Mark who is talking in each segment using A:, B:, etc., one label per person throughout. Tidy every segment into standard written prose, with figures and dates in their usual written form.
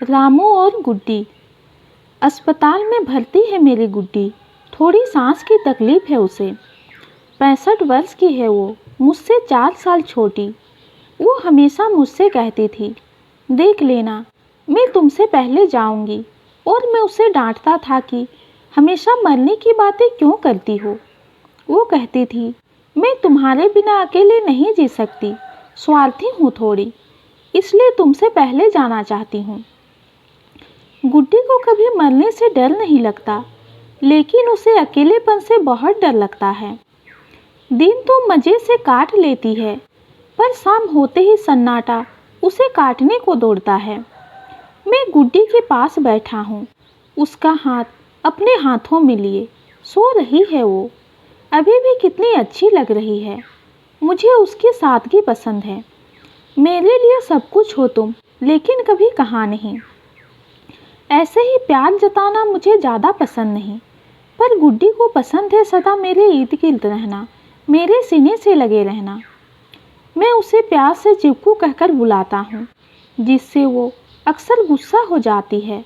A: रामू और गुड्डी। अस्पताल में भर्ती है मेरी गुड्डी। थोड़ी सांस की तकलीफ है उसे। 65 वर्ष की है वो, मुझसे 4 साल छोटी। वो हमेशा मुझसे कहती थी, देख लेना मैं तुमसे पहले जाऊंगी। और मैं उसे डांटता था कि हमेशा मरने की बातें क्यों करती हो। वो कहती थी, मैं तुम्हारे बिना अकेले नहीं जी सकती, स्वार्थी हूँ थोड़ी, इसलिए तुमसे पहले जाना चाहती हूँ। गुड्डी को कभी मरने से डर नहीं लगता, लेकिन उसे अकेलेपन से बहुत डर लगता है। दिन तो मज़े से काट लेती है, पर शाम होते ही सन्नाटा उसे काटने को दौड़ता है। मैं गुड्डी के पास बैठा हूँ, उसका हाथ अपने हाथों में लिए सो रही है वो। अभी भी कितनी अच्छी लग रही है। मुझे उसकी सादगी पसंद है। मेरे लिए सब कुछ हो तुम, लेकिन कभी कहा नहीं। ऐसे ही प्यार जताना मुझे ज़्यादा पसंद नहीं, पर गुड्डी को पसंद है सदा मेरे इर्द गिर्द रहना, मेरे सीने से लगे रहना। मैं उसे प्यार से चिपकू कहकर बुलाता हूँ, जिससे वो अक्सर गुस्सा हो जाती है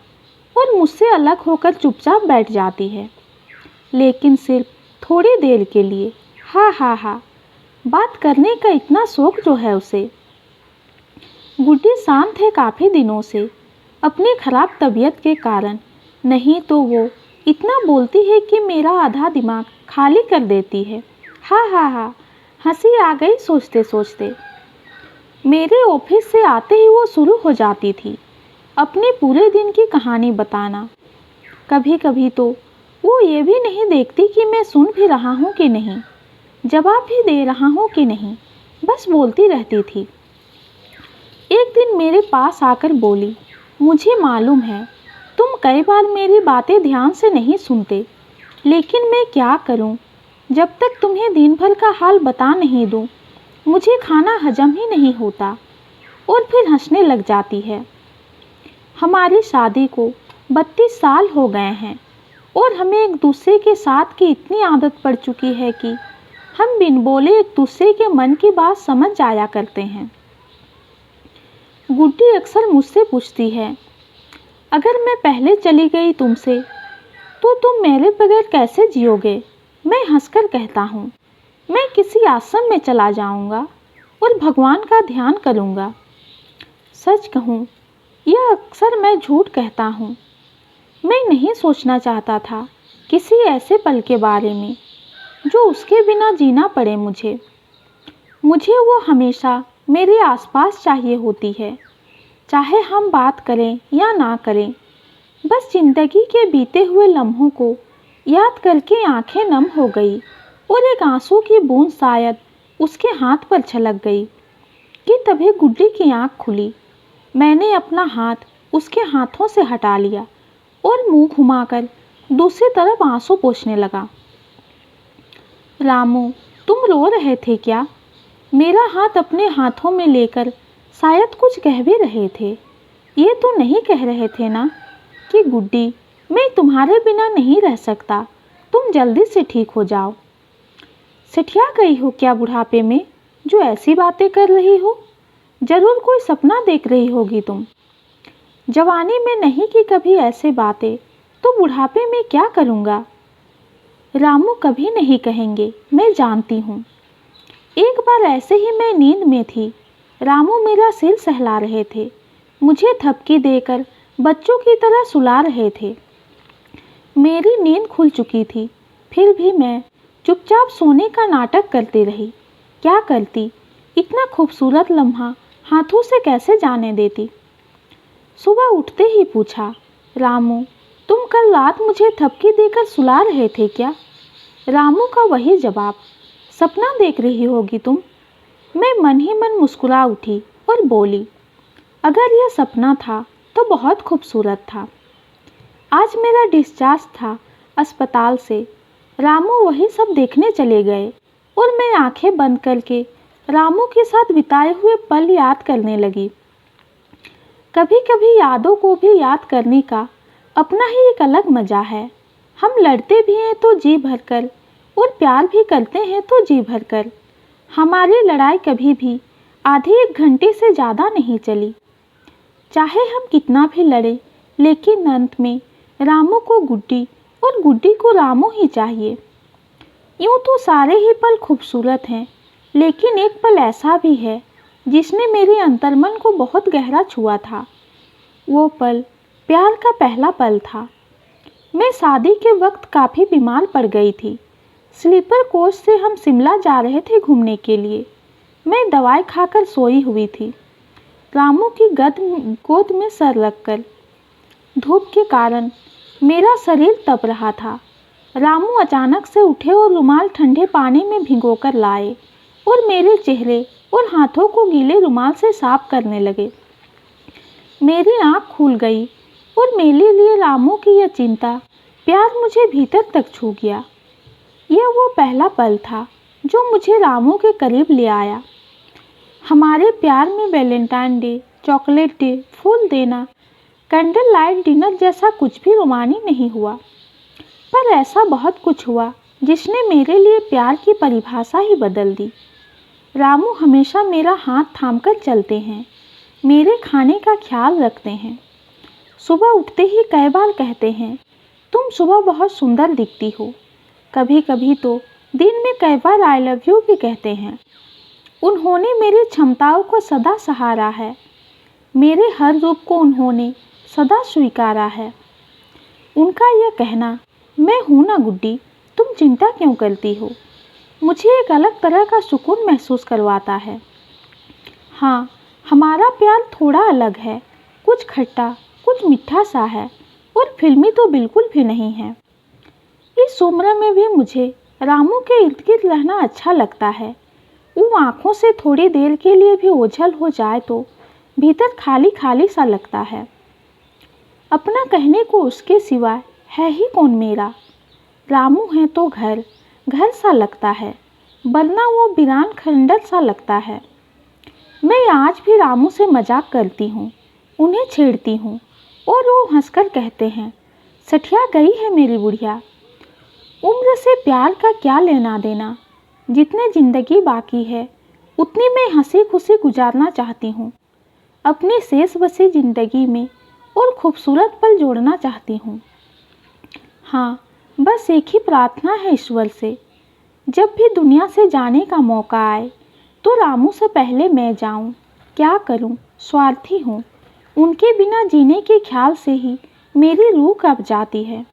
A: और मुझसे अलग होकर चुपचाप बैठ जाती है, लेकिन सिर्फ थोड़ी देर के लिए। हा हा हा, बात करने का इतना शौक जो है उसे। गुड्डी शांत है काफ़ी दिनों से, अपनी खराब तबीयत के कारण। नहीं तो वो इतना बोलती है कि मेरा आधा दिमाग खाली कर देती है। हा हा हा, हंसी आ गई सोचते सोचते। मेरे ऑफिस से आते ही वो शुरू हो जाती थी अपने पूरे दिन की कहानी बताना। कभी कभी तो वो ये भी नहीं देखती कि मैं सुन भी रहा हूँ कि नहीं, जवाब भी दे रहा हूँ कि नहीं, बस बोलती रहती थी। एक दिन मेरे पास आकर बोली, मुझे मालूम है तुम कई बार मेरी बातें ध्यान से नहीं सुनते, लेकिन मैं क्या करूं, जब तक तुम्हें दिन भर का हाल बता नहीं दूं, मुझे खाना हजम ही नहीं होता। और फिर हंसने लग जाती है। हमारी शादी को 32 साल हो गए हैं और हमें एक दूसरे के साथ की इतनी आदत पड़ चुकी है कि हम बिन बोले एक दूसरे के मन की बात समझ जाया करते हैं। गुड्डी अक्सर मुझसे पूछती है, अगर मैं पहले चली गई तुमसे तो तुम मेरे बगैर कैसे जियोगे। मैं हंसकर कहता हूँ, मैं किसी आश्रम में चला जाऊँगा और भगवान का ध्यान करूँगा। सच कहूँ, यह अक्सर मैं झूठ कहता हूँ। मैं नहीं सोचना चाहता था किसी ऐसे पल के बारे में जो उसके बिना जीना पड़े मुझे। वो हमेशा मेरे आसपास चाहिए होती है, चाहे हम बात करें या ना करें। बस जिंदगी के बीते हुए लम्हों को याद करके आंखें नम हो गई और एक आंसू की बूंद शायद उसके हाथ पर छलक गई कि तभी गुड्डी की आंख खुली। मैंने अपना हाथ उसके हाथों से हटा लिया और मुंह घुमाकर दूसरी तरफ आंसू पोंछने लगा। रामू, तुम रो रहे थे क्या? मेरा हाथ अपने हाथों में लेकर शायद कुछ कह भी रहे थे। ये तो नहीं कह रहे थे ना कि गुड्डी, मैं तुम्हारे बिना नहीं रह सकता, तुम जल्दी से ठीक हो जाओ। सिठिया गई हो क्या बुढ़ापे में जो ऐसी बातें कर रही हो? जरूर कोई सपना देख रही होगी तुम। जवानी में नहीं की कभी ऐसे बातें, तो बुढ़ापे में क्या करूँगा? रामू कभी नहीं कहेंगे, मैं जानती हूँ। एक बार ऐसे ही मैं नींद में थी। रामू मेरा सिर सहला रहे थे, मुझे थपकी देकर बच्चों की तरह सुला रहे थे। मेरी नींद खुल चुकी थी, फिर भी मैं चुपचाप सोने का नाटक करती रही। क्या करती, इतना खूबसूरत लम्हा हाथों से कैसे जाने देती। सुबह उठते ही पूछा, रामू, तुम कल रात मुझे थपकी देकर सुला रहे थे क्या? रामू का वही जवाब, सपना देख रही होगी तुम। मैं मन ही मन मुस्कुरा उठी और बोली, अगर यह सपना था तो बहुत खूबसूरत था। आज मेरा डिस्चार्ज था अस्पताल से। रामू वही सब देखने चले गए और मैं आंखें बंद करके रामू के साथ बिताए हुए पल याद करने लगी। कभी कभी यादों को भी याद करने का अपना ही एक अलग मज़ा है। हम लड़ते भी हैं तो जी भरकर और प्यार भी करते हैं तो जी भरकर। हमारी लड़ाई कभी भी आधे एक घंटे से ज़्यादा नहीं चली। चाहे हम कितना भी लड़े, लेकिन अंत में रामू को गुड्डी और गुड्डी को रामू ही चाहिए। यूँ तो सारे ही पल खूबसूरत हैं, लेकिन एक पल ऐसा भी है जिसने मेरे अंतर्मन को बहुत गहरा छुआ था। वो पल प्यार का पहला पल था। मैं शादी के वक्त काफ़ी बीमार पड़ गई थी। स्लीपर कोच से हम शिमला जा रहे थे घूमने के लिए। मैं दवाई खाकर सोई हुई थी, रामू की गोद में सर रखकर। धूप के कारण मेरा शरीर तप रहा था। रामू अचानक से उठे और रुमाल ठंडे पानी में भिगोकर लाए और मेरे चेहरे और हाथों को गीले रुमाल से साफ करने लगे। मेरी आँख खुल गई और मेरे लिए रामू की यह चिंता, प्यार मुझे भीतर तक छू गया। यह वो पहला पल था जो मुझे रामू के करीब ले आया। हमारे प्यार में वैलेंटाइन डे, चॉकलेट डे, फूल देना, कैंडल लाइट डिनर जैसा कुछ भी रोमानी नहीं हुआ, पर ऐसा बहुत कुछ हुआ जिसने मेरे लिए प्यार की परिभाषा ही बदल दी। रामू हमेशा मेरा हाथ थामकर चलते हैं, मेरे खाने का ख्याल रखते हैं। सुबह उठते ही कई बार कहते हैं, तुम सुबह बहुत सुंदर दिखती हो। कभी कभी तो दिन में कई बार आई लव यू भी कहते हैं। उन्होंने मेरी क्षमताओं को सदा सहारा है। मेरे हर रूप को उन्होंने सदा स्वीकारा है। उनका यह कहना, मैं हूँ ना गुड्डी, तुम चिंता क्यों करती हो, मुझे एक अलग तरह का सुकून महसूस करवाता है। हाँ, हमारा प्यार थोड़ा अलग है, कुछ खट्टा, कुछ मीठा सा है और फिल्मी तो बिल्कुल भी नहीं है। इस उम्र में भी मुझे रामू के इर्द गिर्द रहना अच्छा लगता है। वो आँखों से थोड़ी देर के लिए भी ओझल हो जाए तो भीतर खाली खाली सा लगता है। अपना कहने को उसके सिवा है ही कौन मेरा। रामू है तो घर घर सा लगता है, वरना वो वीरान खंडर सा लगता है। मैं आज भी रामू से मजाक करती हूँ, उन्हें छेड़ती हूँ और वो हंसकर कहते हैं, सठिया गई है मेरी बुढ़िया। उम्र से प्यार का क्या लेना देना। जितने ज़िंदगी बाकी है उतनी मैं हंसी खुशी गुजारना चाहती हूँ। अपनी शेष बसी ज़िंदगी में और खूबसूरत पल जोड़ना चाहती हूँ। हाँ, बस एक ही प्रार्थना है ईश्वर से, जब भी दुनिया से जाने का मौका आए तो रामू से पहले मैं जाऊँ। क्या करूँ, स्वार्थी हूँ। उनके बिना जीने के ख्याल से ही मेरी रूह कांप जाती है।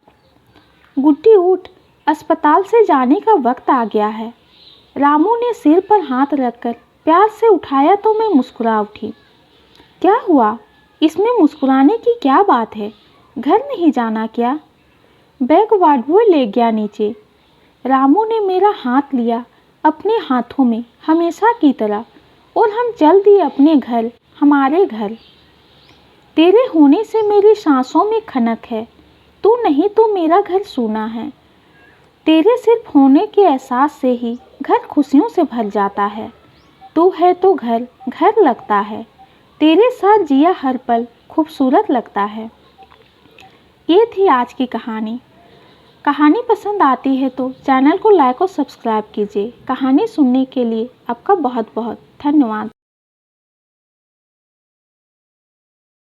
A: गुड्डी उठ, अस्पताल से जाने का वक्त आ गया है। रामू ने सिर पर हाथ रखकर प्यार से उठाया तो मैं मुस्कुरा उठी। क्या हुआ, इसमें मुस्कुराने की क्या बात है, घर नहीं जाना क्या। बैग वार्डबॉय ले गया नीचे। रामू ने मेरा हाथ लिया अपने हाथों में हमेशा की तरह और हम चल दिए अपने घर, हमारे घर। तेरे होने से मेरी सांसों में खनक है, तू नहीं तो मेरा घर सूना है। तेरे सिर्फ होने के एहसास से ही घर खुशियों से भर जाता है। तू है तो घर घर लगता है, तेरे साथ जिया हर पल खूबसूरत लगता है। ये थी आज की कहानी। कहानी पसंद आती है तो चैनल को लाइक और सब्सक्राइब कीजिए। कहानी सुनने के लिए आपका बहुत बहुत धन्यवाद।